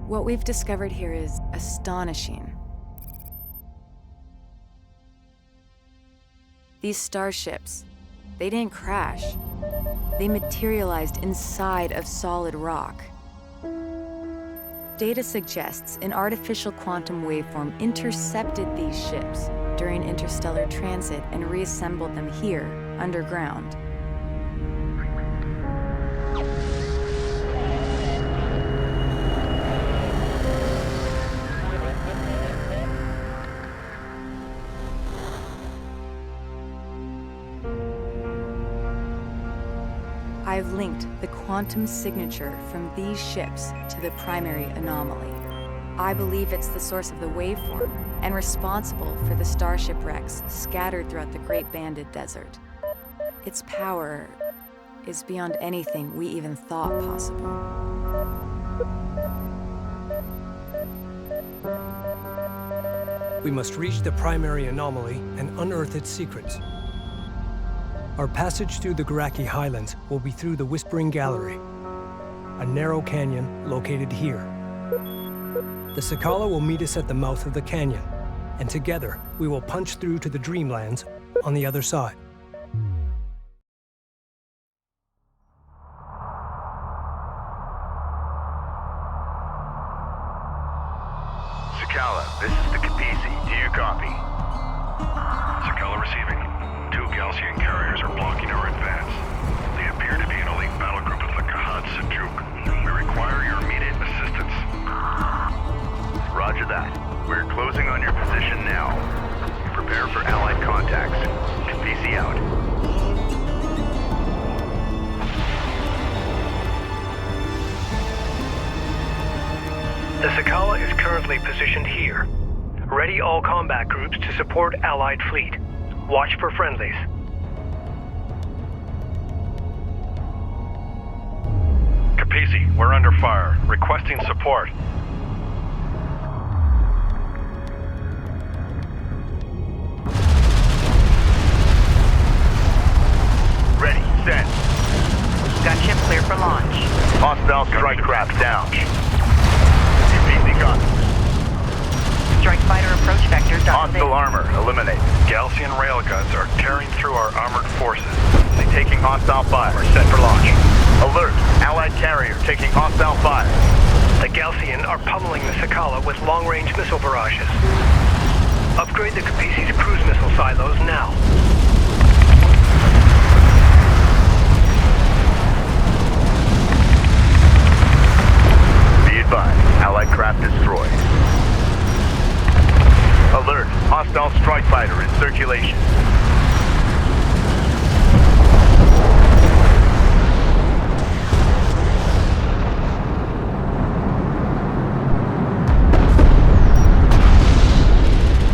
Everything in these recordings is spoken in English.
What we've discovered here is astonishing. These starships, they didn't crash. They materialized inside of solid rock. Data suggests an artificial quantum waveform intercepted these ships during interstellar transit and reassembled them here, underground. I've linked the quantum signature from these ships to the primary anomaly. I believe it's the source of the waveform and responsible for the starship wrecks scattered throughout the Great Banded Desert. Its power is beyond anything we even thought possible. We must reach the primary anomaly and unearth its secrets. Our passage through the Kharak highlands will be through the Whispering Gallery, a narrow canyon located here. The Sakala will meet us at the mouth of the canyon, and together we will punch through to the Dreamlands on the other side. Sakala, this is the Copious. Do you copy? Sakala receiving. 2 Galcian carriers are blocking our advance. They appear to be an elite battle group of the Kahad Sajuk. We require your immediate assistance. Roger that. We're closing on your position now. Prepare for Allied contacts. Copious out. The Sakala is currently positioned here. Ready all combat groups to support Allied fleet. Watch for friendlies. Copious, we're under fire. Requesting support. Ready, set. Gunship clear for launch. Hostile strike craft down. Copious gun. Strike fighter approach vector dialed in. Hostile armor, eliminate. Galcian railguns are tearing through our armored forces. They taking hostile fire. We're set for launch. Alert! Allied carrier taking hostile fire. The Galcian are pummeling the Sakala with long-range missile barrages. Upgrade the Copious cruise missile silos now. Be advised, Allied craft destroyed. Alert! Hostile strike fighter in circulation.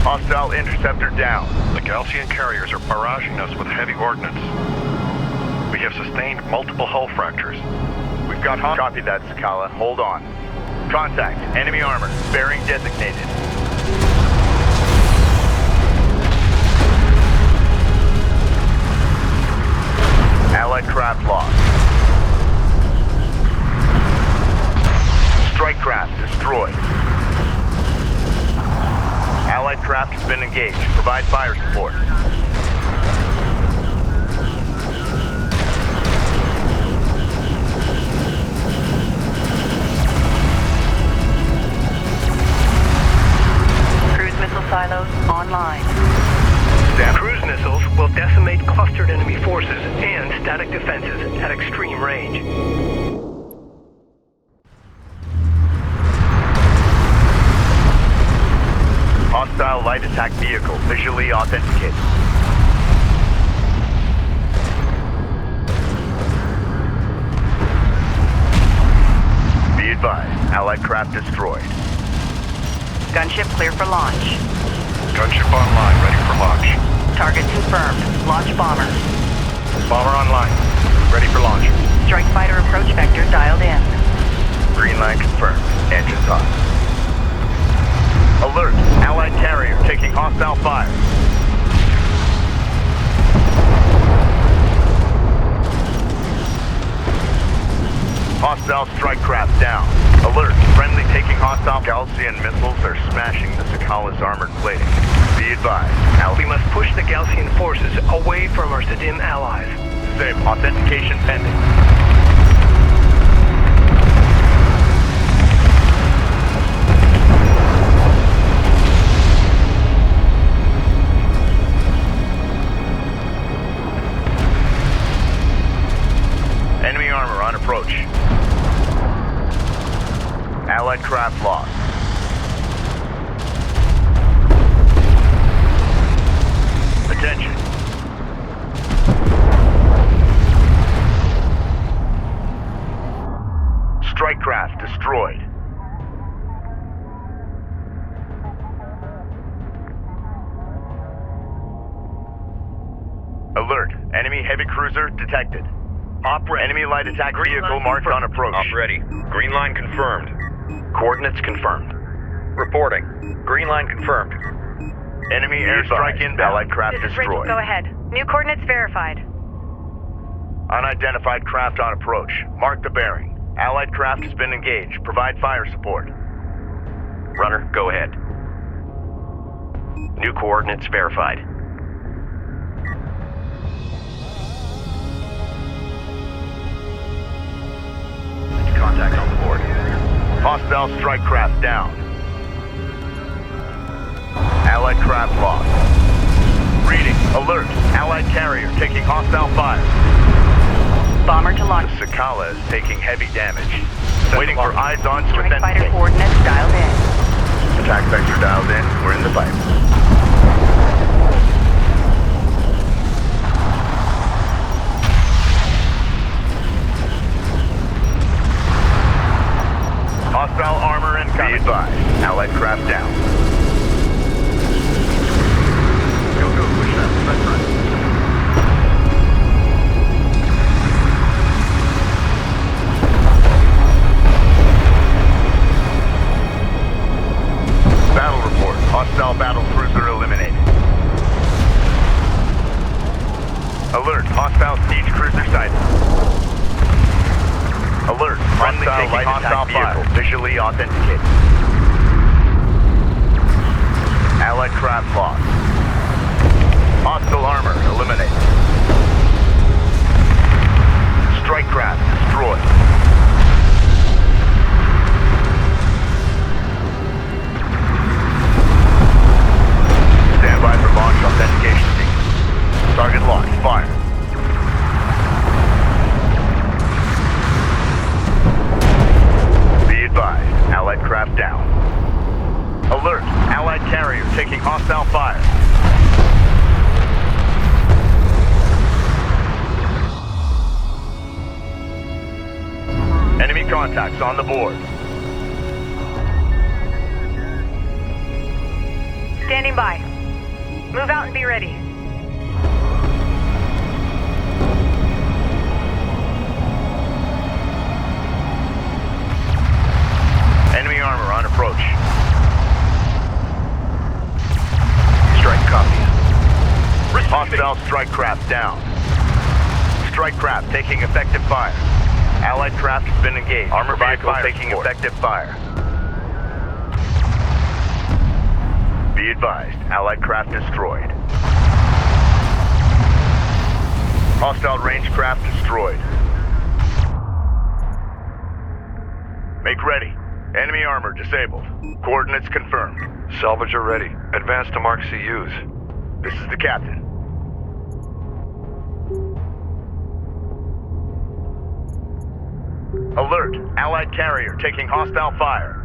Hostile interceptor down. The Galcian carriers are barraging us with heavy ordnance. We have sustained multiple hull fractures. We've got copy that, Sakala. Hold on. Contact. Enemy armor. Bearing designated. Allied craft lost. Strike craft destroyed. Allied craft has been engaged. Provide fire support. Cruise missile silos online. Cruise missiles will decimate clustered enemy forces and static defenses at extreme range. Hostile light attack vehicle visually authenticated. Be advised, Allied craft destroyed. Gunship clear for launch. Gunship online, ready for launch. Target confirmed. Launch bomber. Bomber online, ready for launch. Strike fighter approach vector dialed in. Green line confirmed. Engines on. Alert! Allied carrier taking hostile fire. Hostile strike craft down. Alert, friendly taking hostile Galcian missiles are smashing the Sakala's armored plating. Be advised, We must push the Galcian forces away from our Sidim allies. Save, authentication pending. Enemy armor on approach. Allied craft lost. Attention. Strike craft destroyed. Alert. Enemy heavy cruiser detected. Enemy light attack vehicle marked on approach. Op ready. Green line confirmed. Coordinates confirmed. Reporting. Green line confirmed. Enemy airstrike inbound. Allied craft This is Rachel. destroyed. Go ahead. New coordinates verified. Unidentified craft on approach. Mark the bearing. Allied craft has been engaged. Provide fire support. Runner, go ahead. New coordinates verified. Contact on the board. Hostile strike craft down. Allied craft lost. Reading. Alert. Allied carrier taking hostile fire. Bomber to launch. The Sakala is taking heavy damage. Waiting for eyes on to Strike fighter authenticate. coordinates dialed in. Attack vector dialed in. We're in the fight. Hostile armor incoming. Be advised. Allied craft down. Go, push that. Left front. Battle report. Hostile battle cruiser eliminated. Alert. Hostile siege cruiser sighted. Alert. Friendly taking light attack vehicle. Visually authenticated. Allied craft lost. Hostile armor eliminated. Strike craft destroyed. Stand by for launch authentication sequence. Target locked. Fire. Be advised. Allied craft down. Alert. Allied carrier taking hostile fire. Enemy contacts on the board. Standing by. Move out and be ready. Enemy armor on approach. Strike copious. Hostile strike craft down. Strike craft taking effective fire. Allied craft has been engaged. Armor vehicle taking effective fire. Be advised, Allied craft destroyed. Hostile range craft destroyed. Make ready. Enemy armor disabled. Coordinates confirmed. Salvager ready. Advance to mark CUs. This is the captain. Alert. Allied carrier taking hostile fire.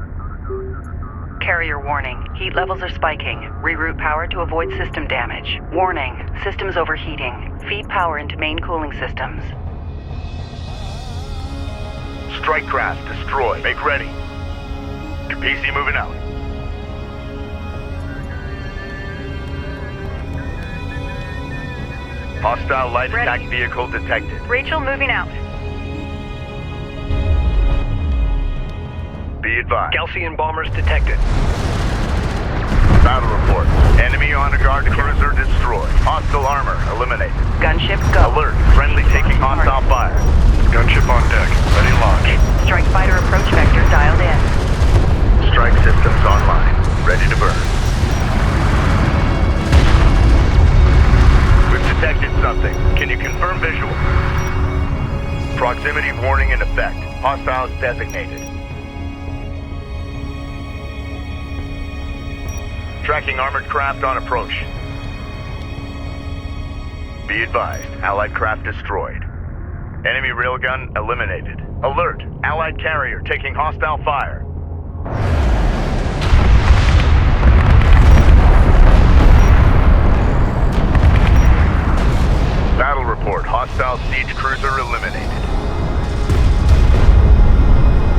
Carrier warning. Heat levels are spiking. Reroute power to avoid system damage. Warning. Systems overheating. Feed power into main cooling systems. Strike craft destroyed. Make ready. PC moving out. Hostile light Ready. attack vehicle detected. Rachel moving out. Be advised. Galcian bombers detected. Battle report. Enemy honor guard cruiser destroyed. Hostile armor eliminated. Gunship go. Alert. Friendly taking hostile fire. Gunship on deck. Ready launch. Strike fighter approach vector dialed in. Strike systems online. Ready to burn. We've detected something. Can you confirm visual? Proximity warning in effect. Hostiles designated. Tracking armored craft on approach. Be advised, Allied craft destroyed. Enemy railgun eliminated. Alert! Allied carrier taking hostile fire. Battle report. Hostile siege cruiser eliminated.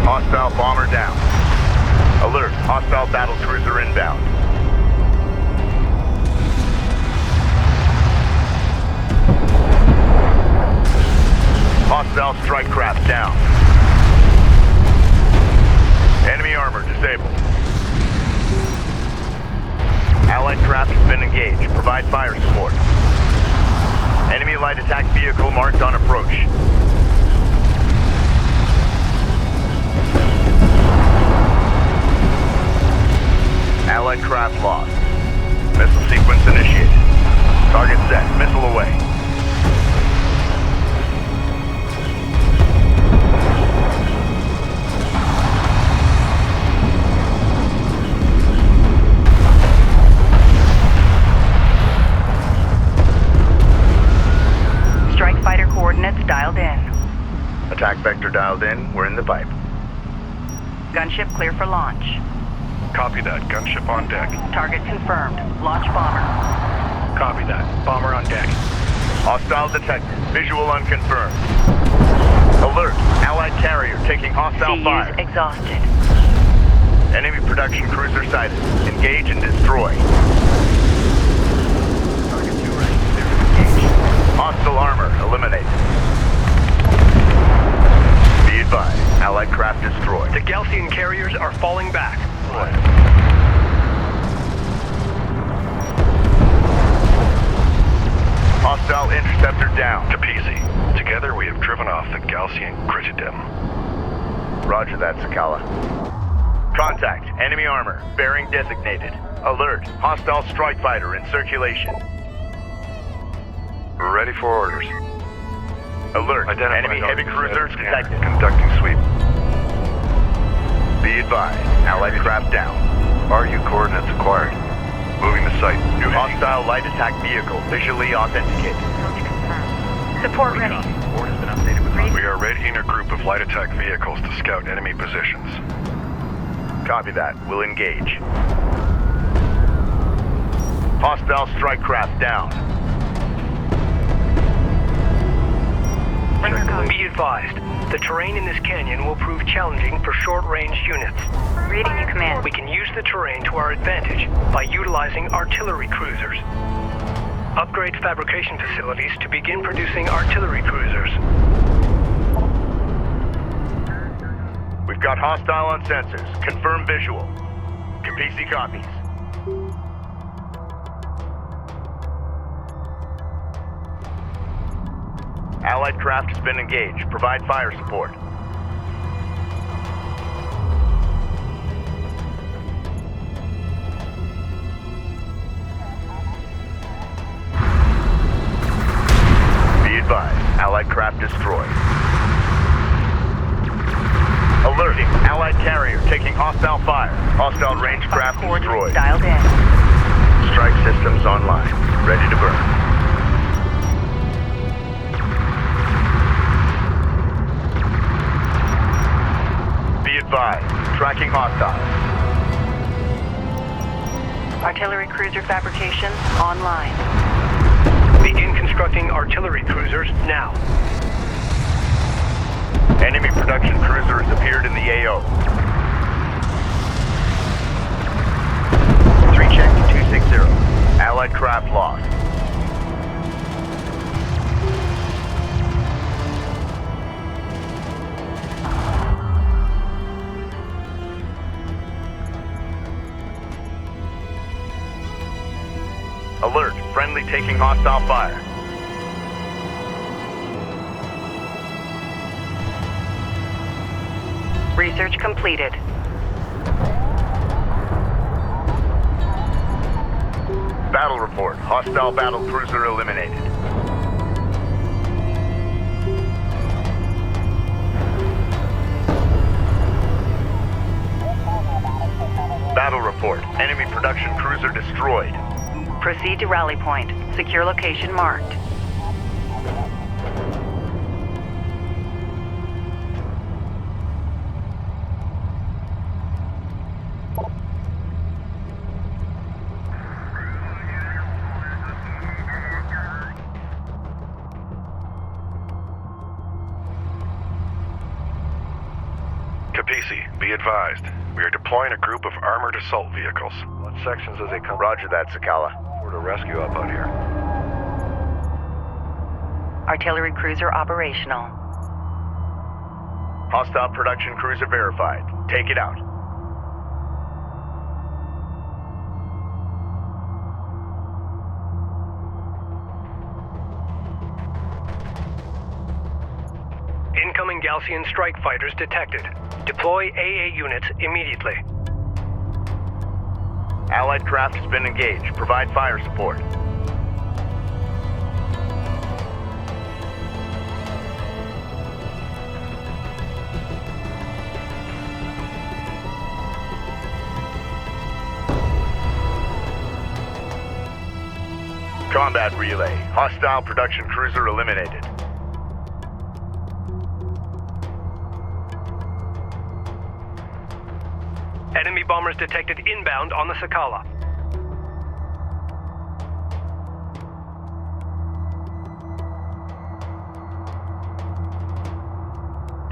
Hostile bomber down. Alert! Hostile battle cruiser inbound. Hostile strike craft down. Enemy armor disabled. Allied craft has been engaged. Provide fire support. Enemy light attack vehicle marked on approach. Allied craft lost. Missile sequence initiated. Target set. Missile away. Strike fighter coordinates dialed in. Attack vector dialed in. We're in the pipe. Gunship clear for launch. Copy that. Gunship on deck. Target confirmed. Launch bomber. Copy that. Bomber on deck. Hostile detected. Visual unconfirmed. Alert! Allied carrier taking hostile fire. CUs exhausted. Enemy production cruiser sighted. Engage and destroy. Target 2 ready. Clear to engage. Hostile armor eliminated. Be advised. Allied craft destroyed. The Galcian carriers are falling back. Hostile interceptor down. Capizzi. Together we have driven off the Galcian Crittidem. Roger that, Sakala. Contact. Enemy armor. Bearing designated. Alert. Hostile strike fighter in circulation. Ready for orders. Alert. Identify Enemy heavy cruiser detected. Conducting sweep. Be advised. Allied craft down. RU coordinates acquired. Moving to site. New heading. Hostile light attack vehicle visually authenticated. Support ready. Board has been updated with We are readying a group of light attack vehicles to scout enemy positions. Copy that. We'll engage. Hostile strike craft down. Be advised, the terrain in this canyon will prove challenging for short-range units. Reading you, command. We can use the terrain to our advantage by utilizing artillery cruisers. Upgrade fabrication facilities to begin producing artillery cruisers. We've got hostile on sensors. Confirm visual. Capizzi copies. Allied craft has been engaged. Provide fire support. Be advised. Allied craft destroyed. Alerting. Allied carrier taking hostile fire. Hostile range craft destroyed. Dialed in. Strike systems online. Ready to burn. Be advised. Tracking hostiles. Artillery cruiser fabrication online. Begin constructing artillery cruisers now. Enemy production cruiser has appeared in the AO. 3 check 260. Allied craft lost. Alert, friendly taking hostile fire. Research completed. Battle report. Hostile battle cruiser eliminated. Battle report. Enemy production cruiser destroyed. Proceed to rally point. Secure location marked. Capisi, be advised. We are deploying a group of armored assault vehicles. What sections as they come? Roger that, Sakala. For the rescue up out here. Artillery cruiser operational. Hostile production cruiser verified. Take it out. Incoming Galcian strike fighters detected. Deploy AA units immediately. Allied craft has been engaged. Provide fire support. Combat relay. Hostile production cruiser eliminated. Enemy bombers detected inbound on the Sakala.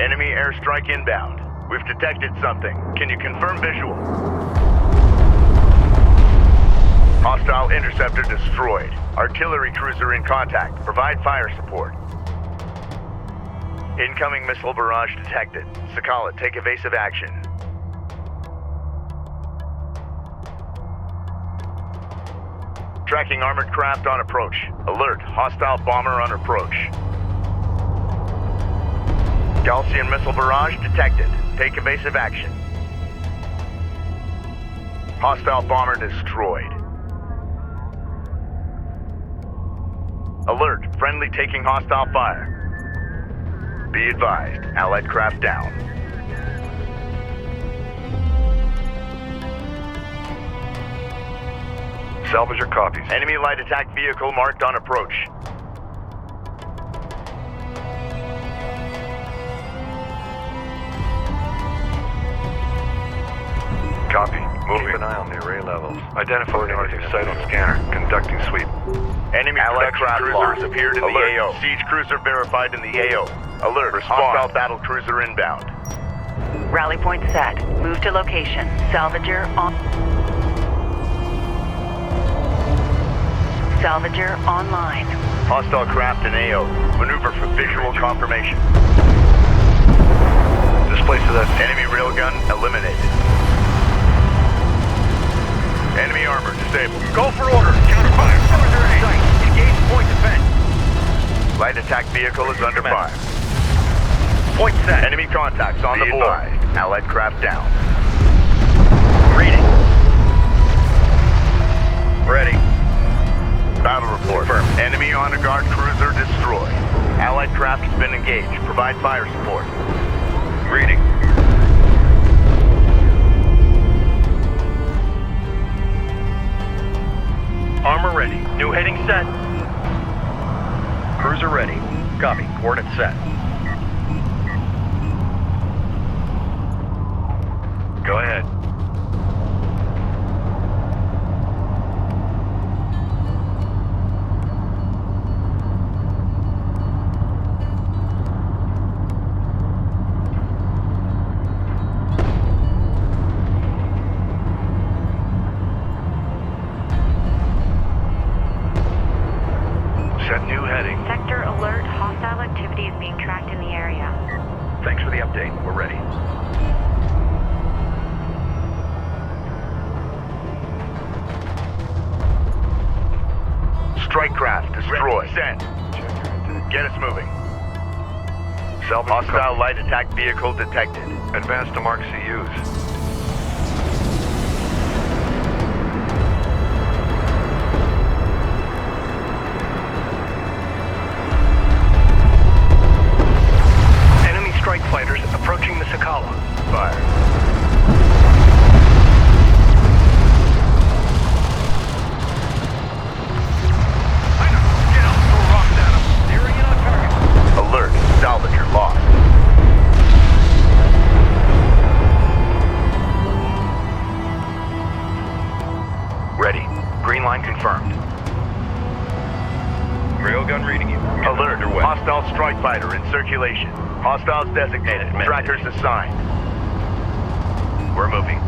Enemy airstrike inbound. We've detected something. Can you confirm visual? Hostile interceptor destroyed. Artillery cruiser in contact. Provide fire support. Incoming missile barrage detected. Sakala, take evasive action. Tracking armored craft on approach. Alert, hostile bomber on approach. Galcian missile barrage detected. Take evasive action. Hostile bomber destroyed. Alert, friendly taking hostile fire. Be advised, Allied craft down. Salvage your copies. Enemy light attack vehicle marked on approach. Copy. Moving. Keep an eye on the array levels. Identify anything sight on scanner. Conducting sweep. Enemy Allied craft cruisers appeared in the AO. Siege cruiser verified in the AO. Alert, hostile battle cruiser inbound. Rally point set. Move to location. Salvager on... Salvager online. Hostile craft in AO. Maneuver for visual confirmation. Displace to that. Enemy railgun eliminated. Enemy armor disabled. Go for order. Counterfire. Cruiser in sight. Engage point defense. Light attack vehicle is under fire. Point set. Enemy contacts on the board. Allied craft down. Reading. Ready. Battle report. Confirmed. Enemy on a guard cruiser destroyed. Allied craft has been engaged. Provide fire support. Reading. Armor ready. New heading set. Cruiser ready. Copy. Coordinates set. Go ahead. destroyed. Send. Get us moving. Hostile light attack vehicle detected. Advance to mark CUs. Enemy strike fighters approaching the Sakala. Fire. Alert, salvager lost. Ready. Green line confirmed. Railgun reading you. Alert, hostile strike fighter in circulation. Hostiles designated, trackers assigned. We're moving.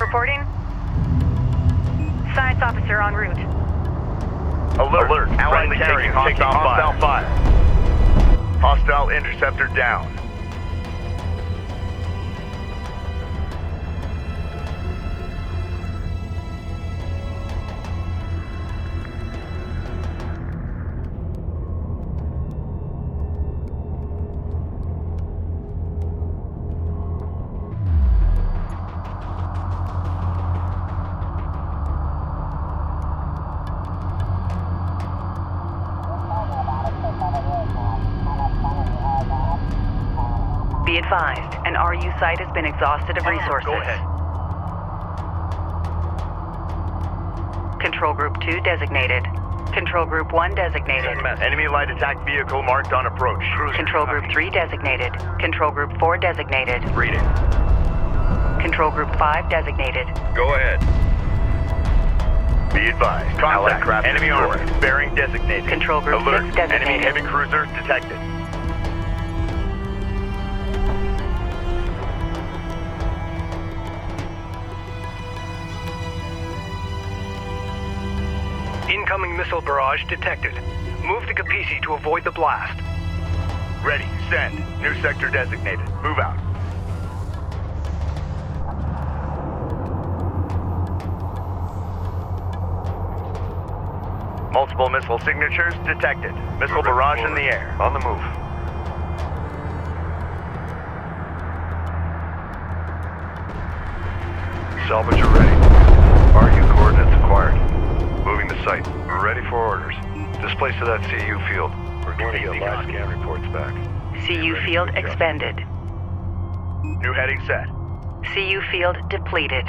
Reporting. Science officer en route. Alert, allied carrier taking hostile fire. Hostile interceptor down. Be advised, an RU site has been exhausted of resources. Go ahead. Control Group 2 designated. Control Group 1 designated. Enemy light attack vehicle marked on approach. Control Group 3 designated. Control Group 4 designated. Reading. Control Group 5 designated. Go ahead. Be advised. Allied craft enemy armor. Bearing designated. Control Group Alert. 6 designated. Enemy heavy cruiser detected. Incoming missile barrage detected. Move to Capisi to avoid the blast. Ready. Send. New sector designated. Move out. Multiple missile signatures detected. Missile barrage in the air. On the move. Salvager ready. RU coordinates acquired. Moving to site. Ready for orders. Displace to that CU field. We're going to get live scan reports back. CU field expended. New heading set. CU field depleted.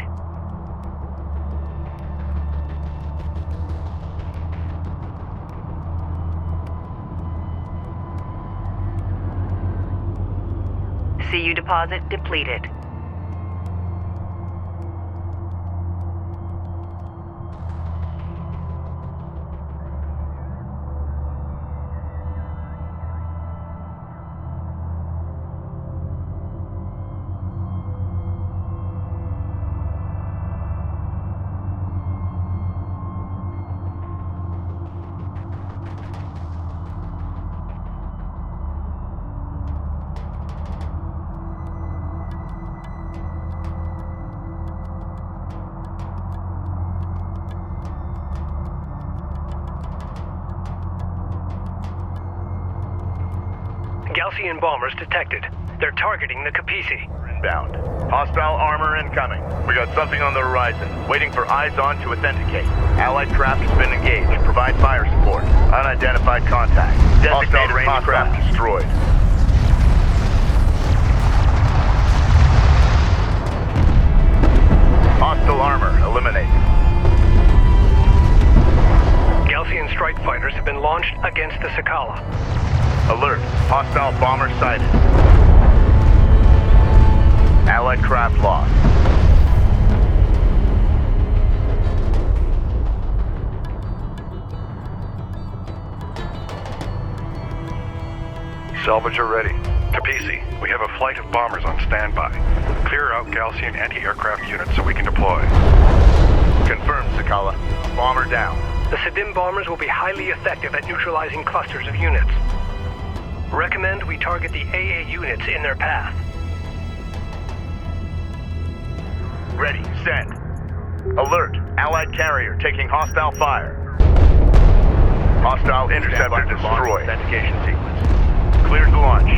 CU deposit depleted. Gaussian bombers detected. They're targeting the Capisi. Inbound. Hostile armor incoming. We got something on the horizon. Waiting for eyes on to authenticate. Allied craft has been engaged. Provide fire support. Unidentified contact. Hostile range craft destroyed. Hostile armor eliminated. Gaussian strike fighters have been launched against the Sakala. Alert. Hostile bomber sighted. Allied craft lost. Salvager ready. Capisi, we have a flight of bombers on standby. Clear out Gaussian anti-aircraft units so we can deploy. Confirmed, Sakala. Bomber down. The Sedim bombers will be highly effective at neutralizing clusters of units. Recommend we target the AA units in their path. Ready, send. Alert, Allied carrier taking hostile fire. Hostile interceptor destroyed. Authentication sequence. Cleared to launch.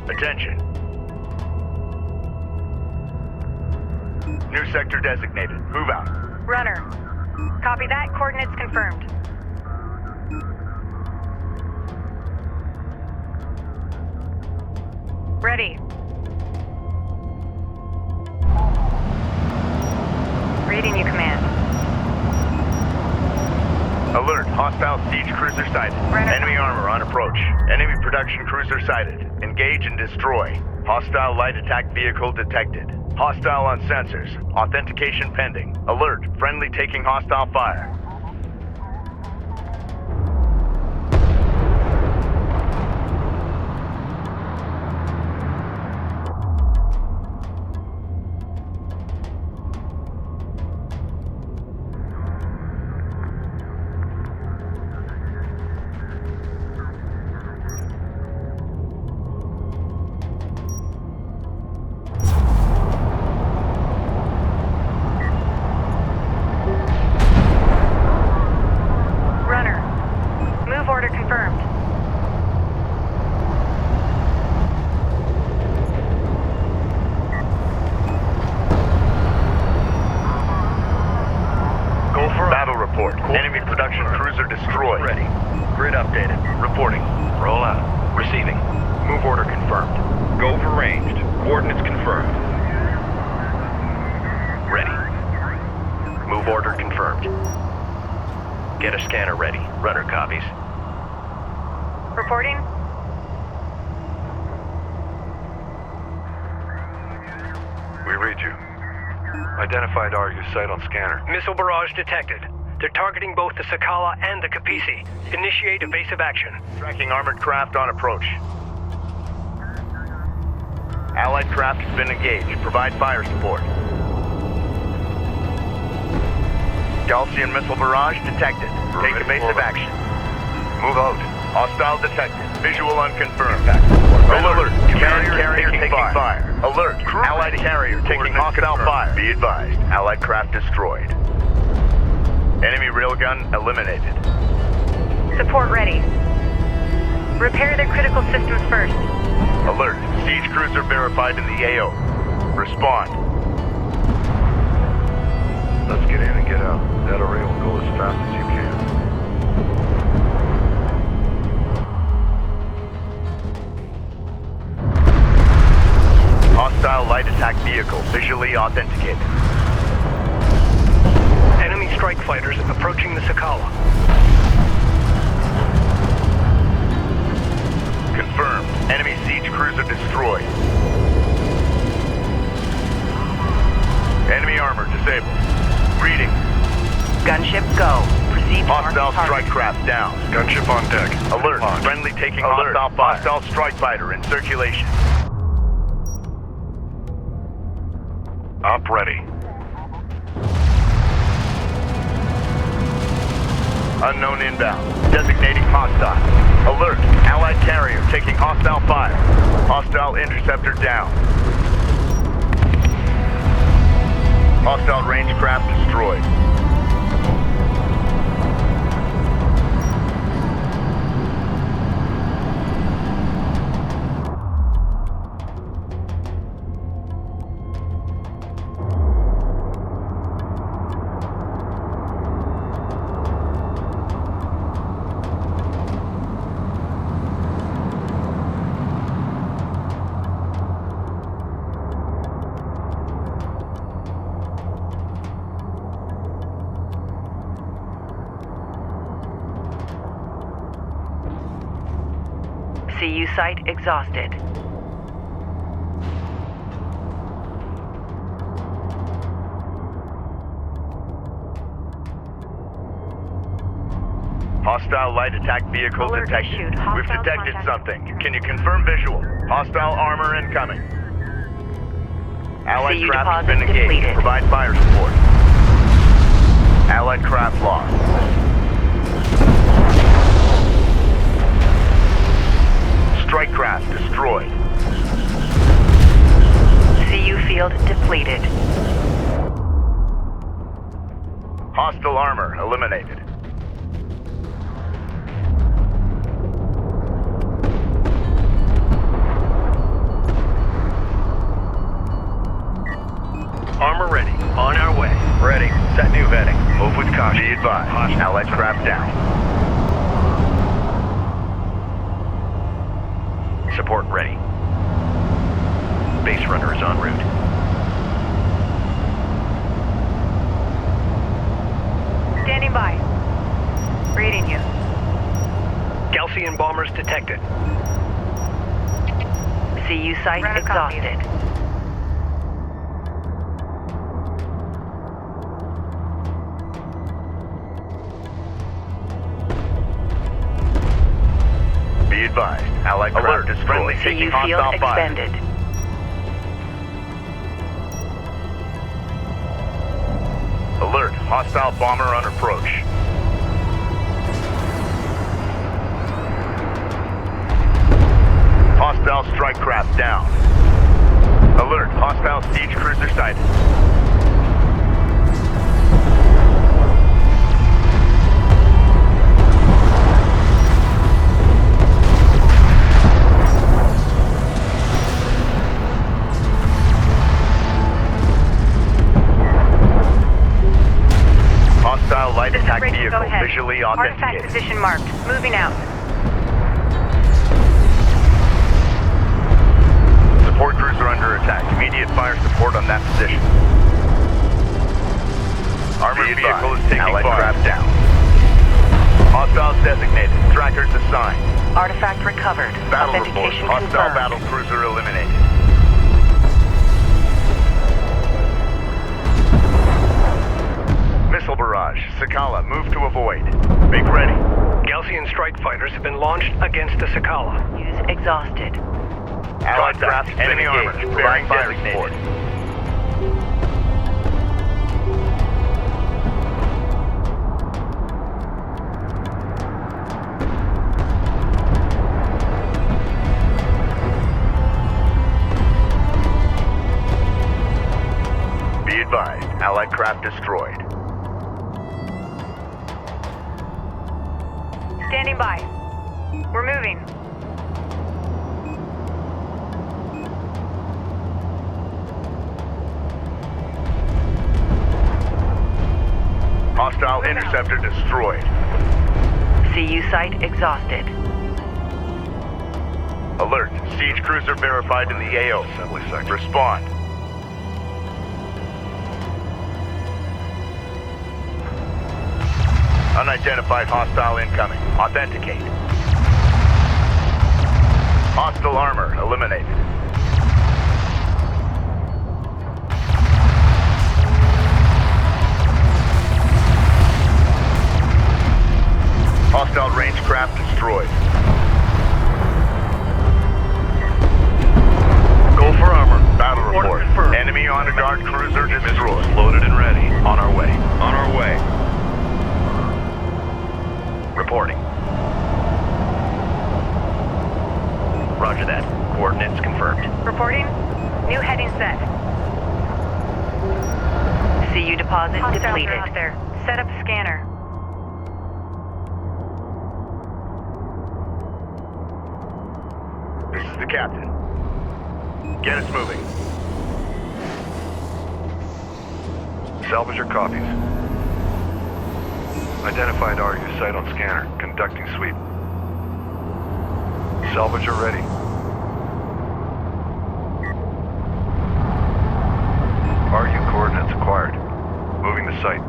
Attention. New sector designated. Move out. Runner. Copy that. Coordinates confirmed. Ready. Reading you, Command. Alert, hostile siege cruiser sighted. Enemy armor on approach. Enemy production cruiser sighted. Engage and destroy. Hostile light attack vehicle detected. Hostile on sensors. Authentication pending. Alert, friendly taking hostile fire. Enemy production cruiser destroyed. Ready. Grid updated. Reporting. Roll out. Receiving. Move order confirmed. Go for ranged. Coordinates confirmed. Ready. Move order confirmed. Get a scanner ready. Runner copies. Reporting. We read you. Identified RU site on scanner. Missile barrage detected. They're targeting both the Sakala and the Capisi. Initiate evasive action. Tracking armored craft on approach. Allied craft has been engaged. Provide fire support. Gaussian missile barrage detected. Take evasive action. Move out. Hostile detected. Visual unconfirmed. Alert. Carrier taking fire. Alert. Allied carrier taking hostile fire. Be advised. Allied craft destroyed. Enemy railgun eliminated. Support ready. Repair the critical systems first. Alert. Siege cruiser verified in the AO. Respond. Let's get in and get out. That array will go as fast as you can. Hostile light attack vehicle visually authenticated. Enemy strike fighters approaching the Sakala. Confirmed. Enemy siege cruiser destroyed. Enemy armor disabled. Reading. Gunship go. Proceed. Hostile strike craft down. Gunship on deck. Alert. Launch. Friendly taking hostile fire. Hostile strike fighter in circulation. Up ready. Unknown inbound. Designating hostile. Alert. Allied carrier taking hostile fire. Hostile interceptor down. Hostile range craft destroyed. CU site exhausted. Hostile light attack vehicle Alert detected. issued. We've Hostile detected contact. something. Can you confirm visual? Hostile armor incoming. Allied CU craft has deposit been engaged. depleted. Provide fire support. Allied craft lost. Strike craft destroyed. CU field depleted. Hostile armor eliminated. Armor ready. On our way. Ready. Set new heading. Move with caution. Be advised. Allied craft down. Support ready. Base runner is en route. Standing by. Reading you. Galcian bombers detected. CU site exhausted. Be advised. Allied craft is friendly. CU Taking field hostile fire. expended. Alert. Hostile bomber on approach. Hostile strike craft down. Alert. Hostile siege cruiser sighted. Hostile light attack vehicle visually Artifact authenticated. position marked. Moving out. Support cruiser under attack. Immediate fire support on that position. Armored vehicle is taking Allied craft down. Hostiles designated. Trackers assigned. Artifact recovered. Battle report. Authentication Hostile confirmed. battle cruiser eliminated. Missile barrage. Sakala, move to avoid. Make ready. Galcian strike fighters have been launched against the Sakala. Use exhausted. Allied craft enemy armor. Bearing fire support. Be advised. Allied craft destroyed. Standing by. We're moving. Hostile interceptor destroyed. CU site exhausted. Alert. Siege cruiser verified in the AO. Assembly sector. Respond. Unidentified hostile incoming. Authenticate. Hostile armor eliminated. Hostile range craft destroyed. Go for armor. Battle report. Enemy honor guard cruiser destroyed. Loaded and ready. On our way. On our way. Reporting. Roger that. Coordinates confirmed. Reporting. New heading set. CU deposit depleted. Out there. Set up scanner. This is the captain. Get us moving. Salvager copies. Identified RU site on scanner. Conducting sweep. Salvager ready. RU coordinates acquired. Moving the site.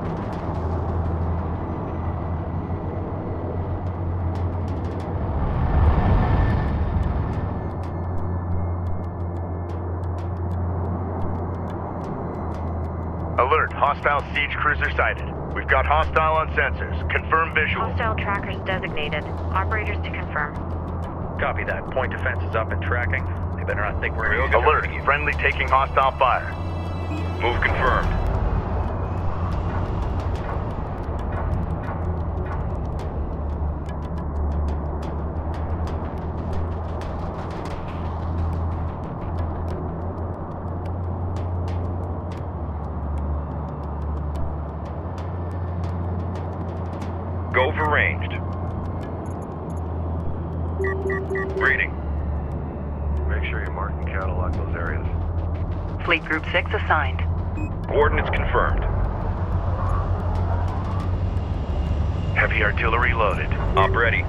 Alert. Hostile siege cruiser sighted. We've got hostile on sensors. Confirm visual. Hostile trackers designated. Operators to confirm. Copy that. Point defense is up and tracking. You better not think we're Alert, friendly taking hostile fire. Move confirmed. Go for ranged. Reading. Make sure you mark and catalog those areas. Fleet Group 6 assigned. Coordinates confirmed. Heavy artillery loaded. Op ready.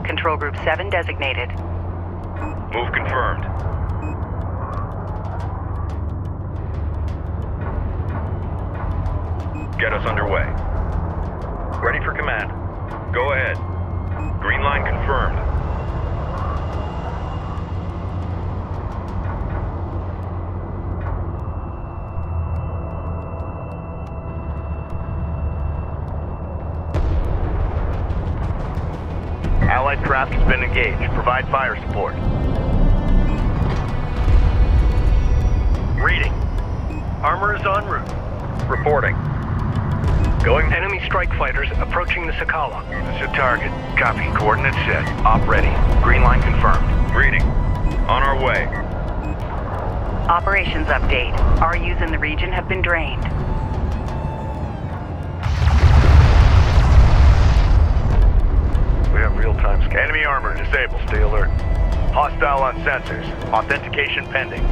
Control Group 7 designated. Move confirmed. Get us underway. Ready for command. Go ahead. Green line confirmed. Allied craft has been engaged. Provide fire support. Reading. Armor is en route. Reporting. Going. Enemy strike fighters approaching the Sakala. This is target. Copy. Coordinates set. Op ready. Green line confirmed. Reading. On our way. Operations update. RUs in the region have been drained. We have real-time scan. Enemy armor disabled. Stay alert. Hostile on sensors. Authentication pending.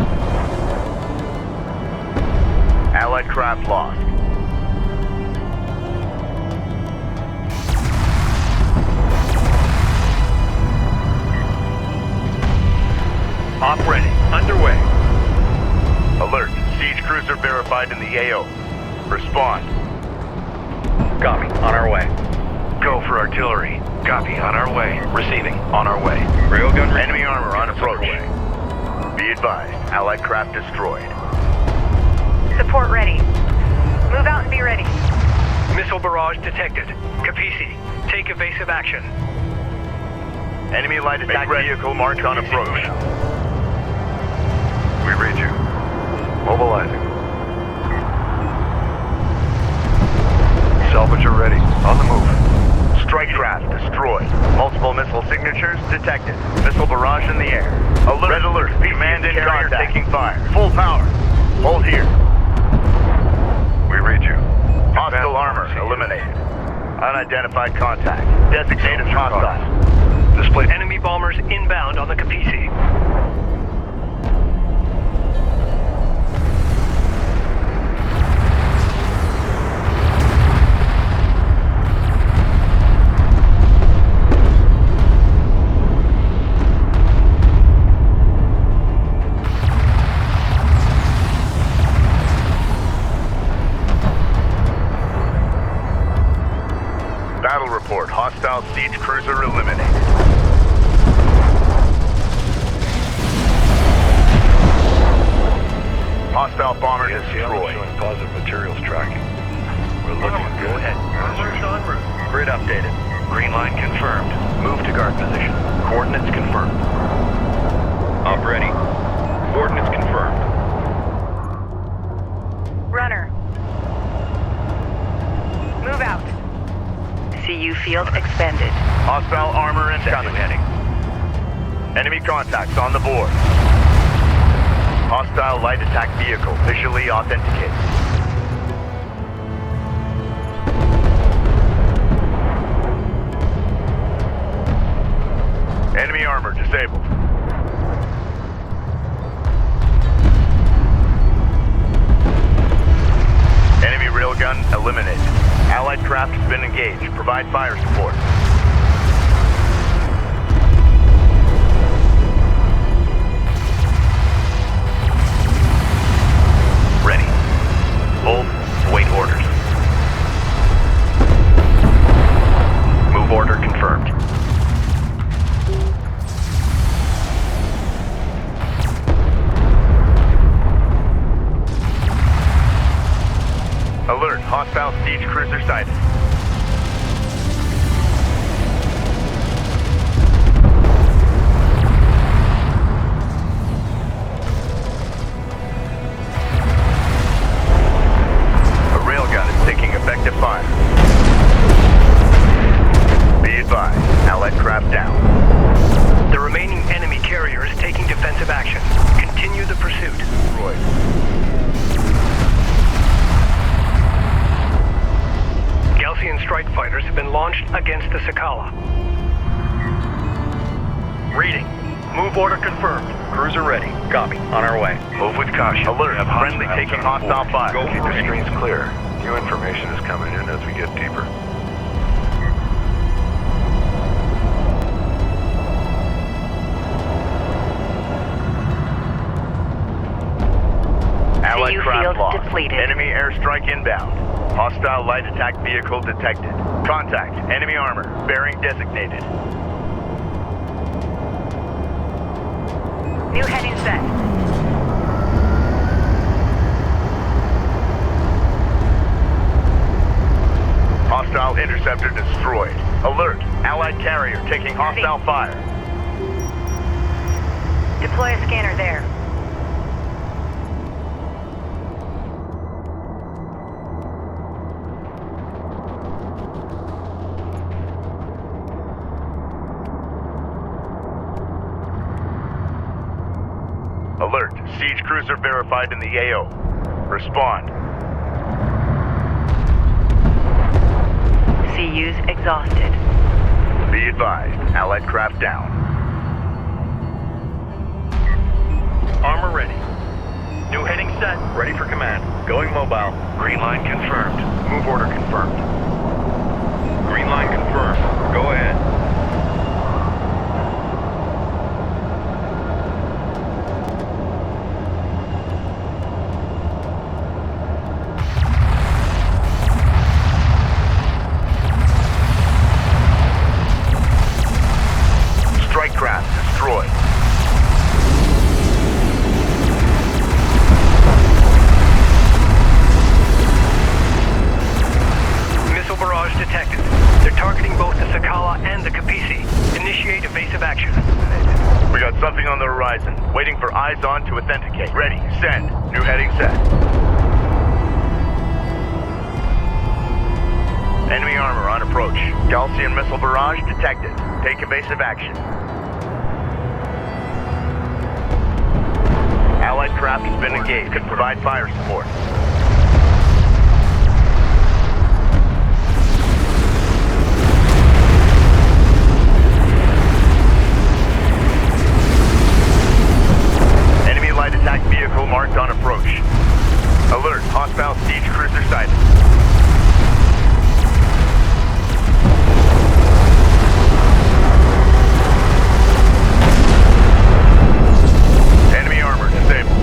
Allied craft lost. Op ready. Underway. Alert. Siege cruiser verified in the AO. Respond. Copy. On our way. Go for artillery. Copy. On our way. Receiving. On our way. Railgun ready. Enemy armor on approach. Be advised. Allied craft destroyed. Support ready. Move out and be ready. Missile barrage detected. Capisi, take evasive action. Enemy light attack vehicle marked on approach. We read you. Mobilizing. Salvager ready. On the move. Strike craft destroyed. Multiple missile signatures detected. Missile barrage in the air. Alert. Red alert. Command in carrier taking fire. Full power. Hold here. We read you. Hostile armor eliminated. Unidentified contact. Designated hostile. Display enemy bombers inbound on the Capisi. Battle report. Hostile siege cruiser eliminated. Hostile bomber destroyed. Showing positive materials tracking. We're looking good. Go ahead. Armor's en route. Grid updated. Green line confirmed. Move to guard position. Coordinates confirmed. Op ready. Coordinates confirmed. Runner. Move out. CU field expended. Hostile armor incoming. Heading. Enemy contacts on the board. Hostile light attack vehicle visually authenticated. Enemy armor disabled. Enemy railgun eliminated. Allied craft has been engaged. Provide fire support. Ready. Hold. Await orders. Move order confirmed. Alert. Hostile siege cruiser sighted. craft down. The remaining enemy carrier is taking defensive action. Continue the pursuit. Destroyed. Galcian strike fighters have been launched against the Sakala. Reading. Move order confirmed. Cruiser ready. Copy. On our way. Move with caution. Alert. Friendly taking hostile fire. Go keep the screens clear. New information is coming in as we get deeper. Allied CU craft field lost. depleted. Enemy airstrike inbound. Hostile light attack vehicle detected. Contact. Enemy armor. Bearing designated. New heading set. Hostile interceptor destroyed. Alert. Allied carrier taking hostile fire. Deploy a scanner there. Alert. Siege cruiser verified in the AO. Respond. CU's exhausted. Be advised. Allied craft down. Armor ready. New heading set. Ready for command. Going mobile. Green line confirmed. Move order confirmed. Green line confirmed. Go ahead. Strike craft destroyed. Missile barrage detected. They're targeting both the Sakala and the Copious. Initiate evasive action. We got something on the horizon. Waiting for eyes on to authenticate. Ready. Send. New heading set. Enemy armor on approach. Galcian missile barrage detected. Take evasive action. Allied craft has been engaged. Could provide fire support. Enemy light attack vehicle marked on approach. Alert. Hostile siege cruiser sighted. Enemy armor disabled.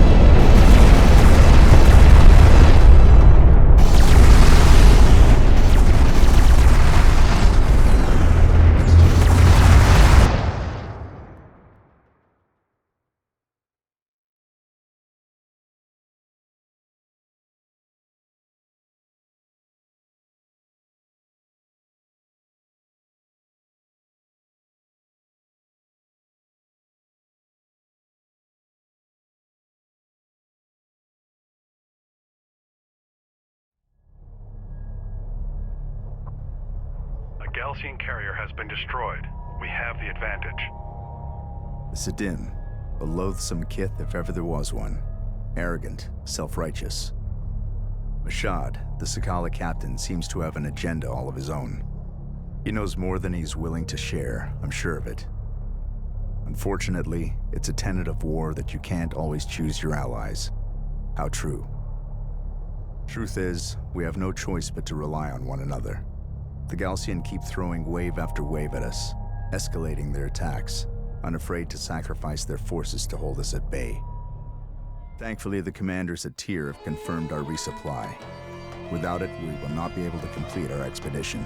A Galcian carrier has been destroyed. We have the advantage. The Siddim, a loathsome kith if ever there was one. Arrogant, self-righteous. Mashad, the Sakala captain, seems to have an agenda all of his own. He knows more than he's willing to share, I'm sure of it. Unfortunately, it's a tenet of war that you can't always choose your allies. How true. Truth is, we have no choice but to rely on one another. The Galcian keep throwing wave after wave at us, escalating their attacks, unafraid to sacrifice their forces to hold us at bay. Thankfully, the commanders at Tyr have confirmed our resupply. Without it, we will not be able to complete our expedition.